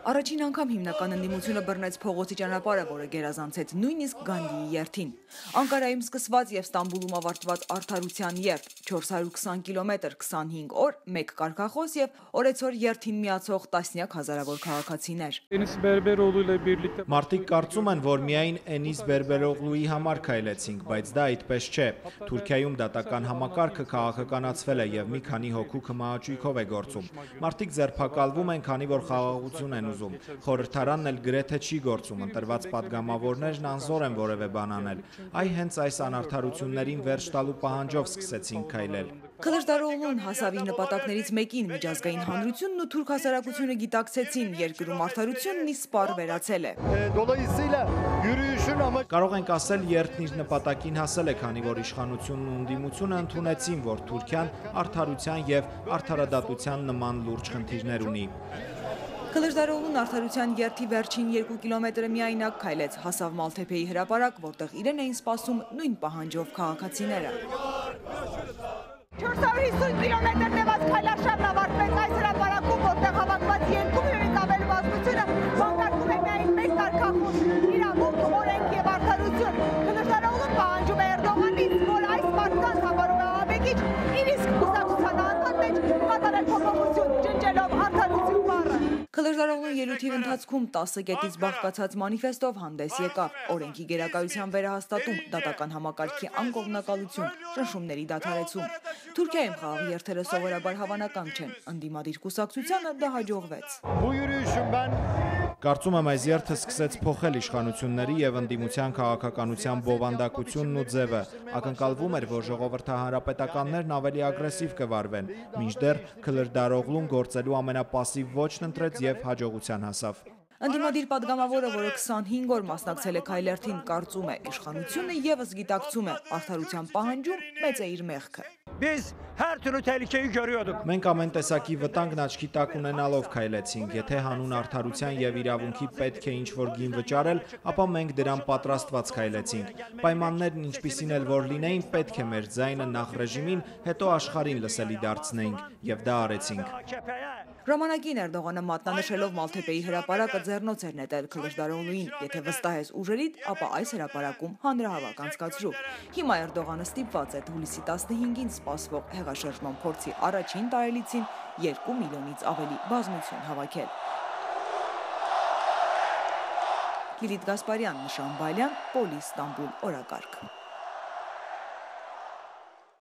Առաջին անգամ հիմնական ընդդիմությունը բռնեց փողոցի ճանապարհը, որը գերազանցեց նույնիսկ Գանդիի երթին։ Անկարայում սկսված եւ Ստամբուլում ավարտված արդարության երթ 420 կիլոմետր 25 օր, մեկ կարգախոս եւ օրեցօր երթին միացող տասնյակ հազարավոր քաղաքացիներ։ Մարդիկ կարծում են, որ միայն Էնիս Բերբերօղլուի համար քայլեցինք, բայց դա այդպես չէ։ Թուրքիայում դատական համակարգը քաղաքականացվել է եւ մի քանի հոգու քմահաճույքով է գործում։ Մարդիկ ձերբակալվում են, քանի որ խաղաղություն են ուզում։ Խորհրդարանն էլ գրեթե չի գործում, ընտրված падգամավորներն անզոր են որևէ բան անել։ Այ հենց այս անարդարություններին վերջ տալու պահանջով սկսեցինք քայլել։ Քılıçdaroğlu'nun հասավ իր նպատակներից մեկին միջազգային հանրությունն ու թուրք հասարակությունը գիտակցեցին, երկրում արդարությունն ի սպառ վերացել է։ Կարող ենք ասել, երթն իր նպատակին հասել է, քանի որ իշխանությունն ու ընդդիմությունը ընդունեցին, որ Թուրքիան արդարության եւ արդարադատության նման լուրջ խնդիրներ ունի։ Քılıçdaroğlu'nun արդարության երթի վերջին 2 կիլոմետրը միայնակ քայլեց, հասավ Մալթեփեի հրապարակ, որտեղ իրեն էին սպասում նույն պահանջով քաղաքացիները։ 450 կիլոմետր տևած քայլարշավն ավարտվեց այս հրապարակում, որտեղ հավաքված 2 միլիոնից ավել բազմությունը բանկարկում է միայն մեկ կարգախոս՝ իրավունք, օրենք եւ արդարություն։ Քılıçdaroğlu'ն պահանջում է Էրդողանից, որ այս մարդկանց համարում է ահաբեկիչ, իր իսկ կուսակցության անդամ մեջ կատարել փոփոխություն, ջնջելով արդարություն բառը։ Քılıçdaroğlu'ն ելույթի ընթացքում 10 կետից բաղկացած մանիֆեստով հանդես եկավ, օրենքի գերակայության վերահաստատում, դատական համակարգի անկողմնակալություն, ճնշումների դադարեցում։ Թուրքիայում խաղաղ երթերը սովորաբար հավանական չեն, ընդդիմադիր կուսակցությանը դա հաջողվեց։ Կարծում եմ, այս երթը սկսեց փոխել իշխանությունների եւ ընդդիմության քաղաքականության բովանդակությունն ու ձևը։ Ակնկալվում էր, որ ժողովրդահանրապետականներն ավելի ագրեսիվ կվարվեն, մինչդեռ Քılıçdaroğlu'ն գործելու ամենապասիվ ոճն ընտրեց եւ հաջողության հասավ։ Ընդդիմադիր падգամավորը, որը 25 օր մասնակցել է քայլերթին, կարծում է, իշխանությունը եւս գիտակցում է, արդարության պահանջում մեծ է իր մեղքը։ Մենք ամեն տեսակի վտանգն աչքի տակ ունենալով քայլեցինք, եթե հանուն արդարության եւ իրավունքի պետք է ինչ-որ գին վճարել, ապա մենք դրան պատրաստված քայլեցինք։ Պայմաններն ինչպիսին էլ որ լինեին, պետք է մեր ձայնը նախ ռեժիմին, հետո աշխարհին լսելի դարձնեինք, եւ դա արեցինք։ Ժամանակին Էրդողանը մատնանշելով Մալթեփեի հրապարակը ձեռնոց էր նետել Քılıçdaroğlu'ին, եթե վստահես ուժերիդ, ապա այս հրապարակում հանրահավաք անցկացրու։ Հիմա Էրդողանը ստիպված է հուլիսի 15-ին սպասվող հեղաշրջման փորձի առաջին տարելիցին 2 միլիոնից ավելի բազմություն հավաքել։ Լիլիթ Գասպարյան, Նշան Բայլյան, Պոլիս, Ստամբուլ, օրակարգ։